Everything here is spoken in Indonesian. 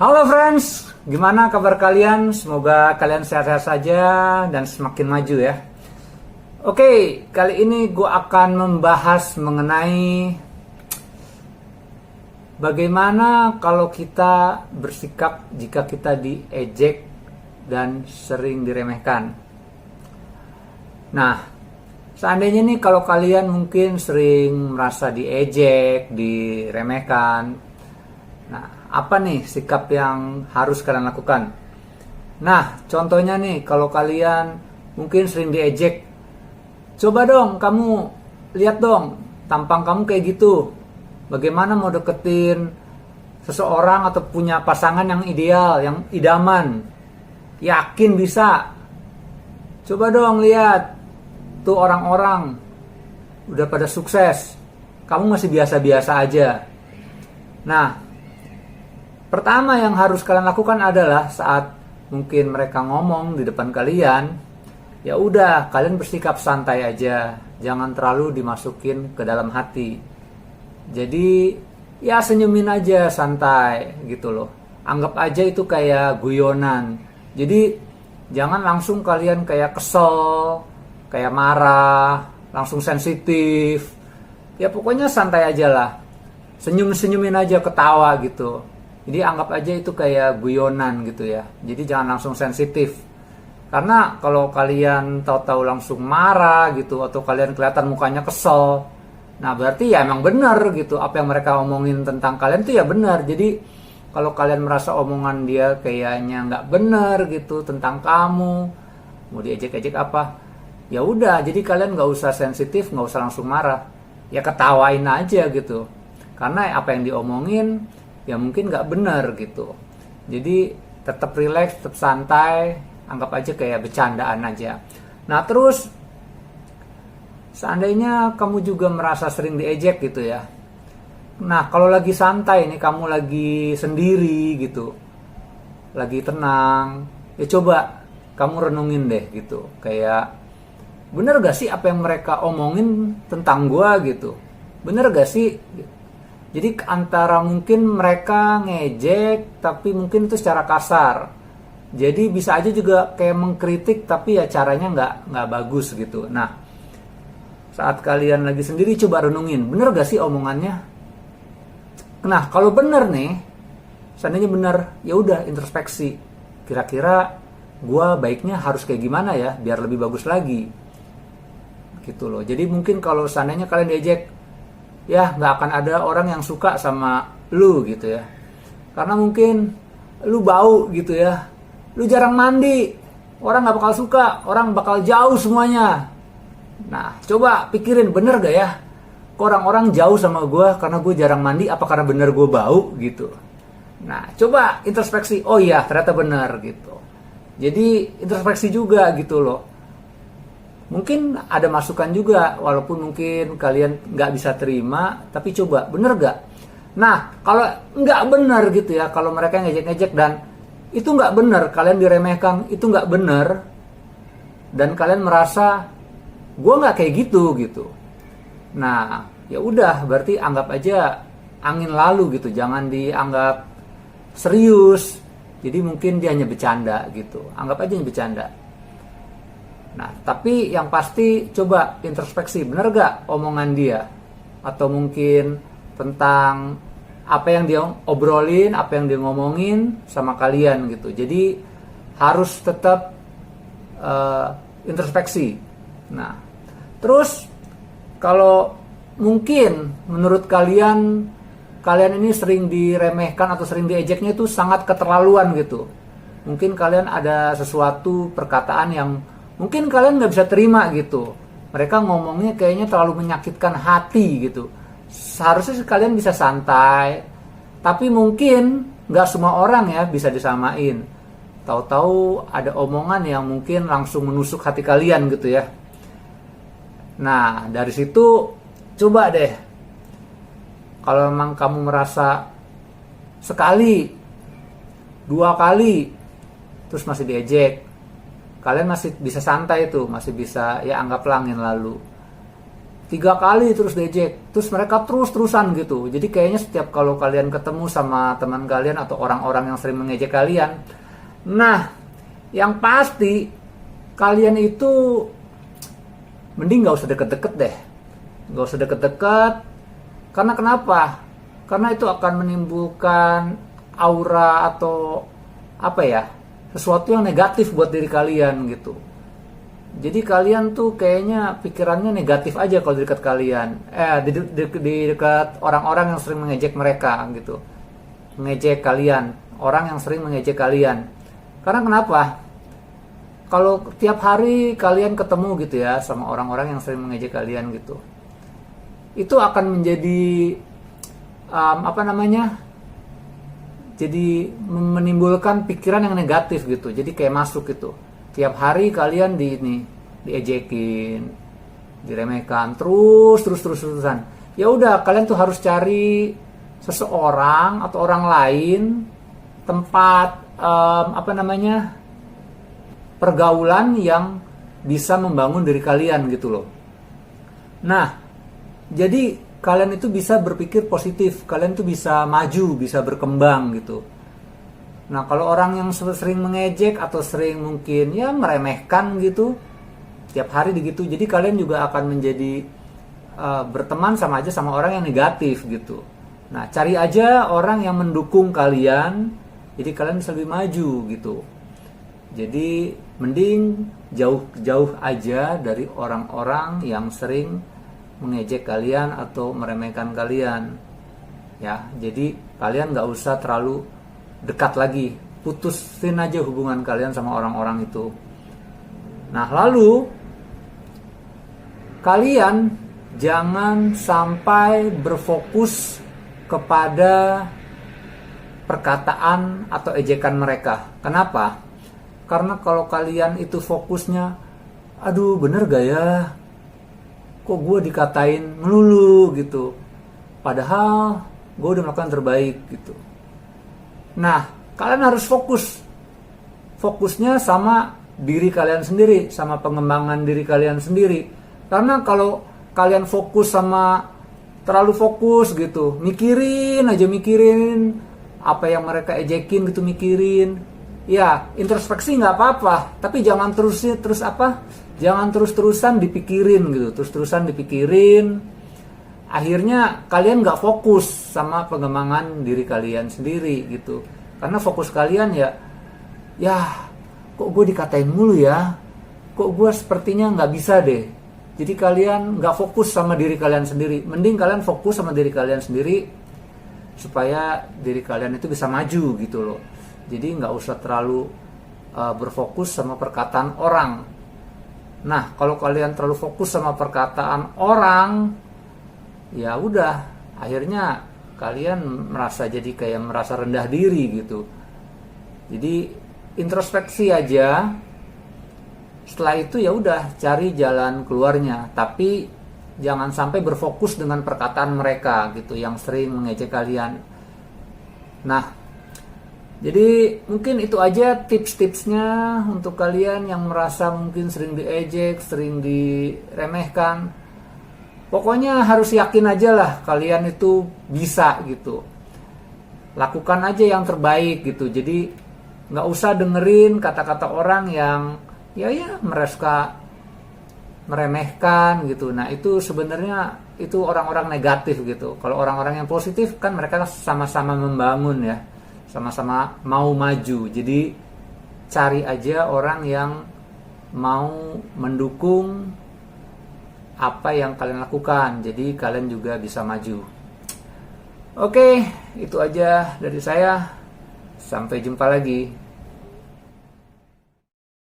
Halo friends, gimana kabar kalian? Semoga kalian sehat-sehat saja dan semakin maju ya. Oke, kali ini gue akan membahas mengenai bagaimana kalau kita bersikap jika kita diejek dan sering diremehkan. Nah, seandainya nih kalau kalian mungkin sering merasa diejek, diremehkan, nah, apa nih sikap yang harus kalian lakukan? Nah, contohnya nih, kalau kalian mungkin sering diejek, coba dong kamu lihat dong tampang kamu kayak gitu. Bagaimana mau deketin seseorang atau punya pasangan yang ideal, yang idaman? Yakin bisa? Coba dong lihat tuh orang-orang udah pada sukses, kamu masih biasa-biasa aja. Nah, pertama yang harus kalian lakukan adalah saat mungkin mereka ngomong di depan kalian, ya udah kalian bersikap santai aja, jangan terlalu dimasukin ke dalam hati. Jadi ya senyumin aja santai gitu loh. Anggap aja itu kayak guyonan. Jadi jangan langsung kalian kayak kesel, kayak marah, langsung sensitif. Ya pokoknya santai aja lah. Senyum-senyumin aja, ketawa gitu. Jadi anggap aja itu kayak guyonan gitu ya. Jadi jangan langsung sensitif. Karena kalau kalian tahu-tahu langsung marah gitu, atau kalian kelihatan mukanya kesel, nah berarti ya emang benar gitu. Apa yang mereka omongin tentang kalian itu ya benar. Jadi kalau kalian merasa omongan dia kayaknya nggak benar gitu tentang kamu, mau diejek-ejek apa, ya udah. Jadi kalian nggak usah sensitif, nggak usah langsung marah. Ya ketawain aja gitu. Karena apa yang diomongin ya mungkin nggak benar gitu. Jadi tetap relax, tetap santai, anggap aja kayak bercandaan aja. Nah terus, seandainya kamu juga merasa sering diejek gitu ya. Nah kalau lagi santai nih, kamu lagi sendiri gitu, lagi tenang, ya coba kamu renungin deh gitu. Kayak, bener gak sih apa yang mereka omongin tentang gua gitu? Bener gak sih? Jadi antara mungkin mereka ngejek tapi mungkin itu secara kasar. Jadi bisa aja juga kayak mengkritik tapi ya caranya nggak bagus gitu. Nah, saat kalian lagi sendiri coba renungin, bener gak sih omongannya? Nah, kalau bener nih, seandainya bener, ya udah introspeksi. Kira-kira gua baiknya harus kayak gimana ya biar lebih bagus lagi. Gitu loh. Jadi mungkin kalau seandainya kalian diejek, ya nggak akan ada orang yang suka sama lu gitu ya, karena mungkin lu bau gitu ya, lu jarang mandi, orang nggak bakal suka, orang bakal jauh semuanya. Nah coba pikirin, bener gak ya orang-orang jauh sama gue karena gue jarang mandi, apa karena bener gue bau gitu. Nah coba introspeksi, oh iya ternyata bener gitu. Jadi introspeksi juga gitu loh. Mungkin ada masukan juga, walaupun mungkin kalian nggak bisa terima, tapi coba, bener gak? Nah, kalau nggak bener gitu ya, kalau mereka ngejek-ngejek dan itu nggak bener, kalian diremehkan, itu nggak bener, dan kalian merasa, gue nggak kayak gitu. Nah, ya udah, berarti anggap aja angin lalu gitu, jangan dianggap serius. Jadi mungkin dia hanya bercanda gitu, anggap aja hanya bercanda. Nah, tapi yang pasti coba introspeksi, bener gak omongan dia? Atau mungkin tentang apa yang dia obrolin, apa yang dia ngomongin sama kalian gitu. Jadi harus tetap introspeksi. Nah, terus kalau mungkin menurut kalian ini sering diremehkan atau sering diejeknya itu sangat keterlaluan gitu. Mungkin kalian ada sesuatu perkataan yang mungkin kalian nggak bisa terima gitu. Mereka ngomongnya kayaknya terlalu menyakitkan hati gitu. Seharusnya kalian bisa santai. Tapi mungkin nggak semua orang ya bisa disamain. Tahu-tahu ada omongan yang mungkin langsung menusuk hati kalian gitu ya. Nah dari situ coba deh. Kalau memang kamu merasa sekali, 2 kali, terus masih diejek, kalian masih bisa santai tuh, masih bisa ya anggap angin lalu. 3 kali terus diejek, terus mereka terus-terusan gitu. Jadi kayaknya setiap kalau kalian ketemu sama teman kalian atau orang-orang yang sering mengejek kalian, nah yang pasti kalian itu mending gak usah deket-deket deh. Gak usah deket-deket. Karena kenapa? Karena itu akan menimbulkan aura atau apa ya, sesuatu yang negatif buat diri kalian gitu. Jadi kalian tuh kayaknya pikirannya negatif aja kalau di dekat kalian. Di dekat orang-orang yang sering mengejek mereka gitu. Mengejek kalian, orang yang sering mengejek kalian. Karena kenapa? Kalau tiap hari kalian ketemu gitu ya sama orang-orang yang sering mengejek kalian gitu, itu akan menjadi jadi menimbulkan pikiran yang negatif gitu. Jadi kayak masuk gitu. Tiap hari kalian diejekin, diremehkan terusan. Ya udah, kalian tuh harus cari seseorang atau orang lain, tempat pergaulan yang bisa membangun diri kalian gitu loh. Nah, jadi kalian itu bisa berpikir positif, kalian tuh bisa maju, bisa berkembang gitu. Nah, kalau orang yang sering mengejek atau sering mungkin ya meremehkan gitu, tiap hari begitu, jadi kalian juga akan menjadi berteman sama aja sama orang yang negatif gitu. Nah, cari aja orang yang mendukung kalian, jadi kalian bisa lebih maju gitu. Jadi mending jauh-jauh aja dari orang-orang yang sering mengejek kalian atau meremehkan kalian. Ya, jadi kalian nggak usah terlalu dekat lagi, putusin aja hubungan kalian sama orang-orang itu. Nah, lalu kalian jangan sampai berfokus kepada perkataan atau ejekan mereka. Kenapa? Karena kalau kalian itu fokusnya, aduh bener gak ya, kok gue dikatain melulu gitu, padahal gue udah melakukan terbaik gitu. Nah, kalian harus fokusnya sama diri kalian sendiri, sama pengembangan diri kalian sendiri. Karena kalau kalian terlalu fokus gitu, mikirin apa yang mereka ejekin gitu, ya introspeksi nggak apa-apa, tapi jangan terus-terusan dipikirin gitu, akhirnya kalian nggak fokus sama pengembangan diri kalian sendiri gitu. Karena fokus kalian ya kok gue dikatain mulu ya, kok gue sepertinya nggak bisa deh. Jadi kalian nggak fokus sama diri kalian sendiri. Mending kalian fokus sama diri kalian sendiri supaya diri kalian itu bisa maju gitu loh. Jadi nggak usah terlalu berfokus sama perkataan orang. Nah, kalau kalian terlalu fokus sama perkataan orang, ya udah, akhirnya kalian merasa rendah diri gitu. Jadi introspeksi aja. Setelah itu ya udah, cari jalan keluarnya, tapi jangan sampai berfokus dengan perkataan mereka gitu yang sering mengejek kalian. Nah, jadi mungkin itu aja tips-tipsnya untuk kalian yang merasa mungkin sering diejek, sering diremehkan. Pokoknya harus yakin aja lah kalian itu bisa gitu. Lakukan aja yang terbaik gitu. Jadi nggak usah dengerin kata-kata orang yang meremehkan gitu. Nah, itu sebenarnya itu orang-orang negatif gitu. Kalau orang-orang yang positif kan mereka sama-sama membangun ya, sama-sama mau maju. Jadi cari aja orang yang mau mendukung apa yang kalian lakukan, jadi kalian juga bisa maju. Oke, itu aja dari saya. Sampai jumpa lagi.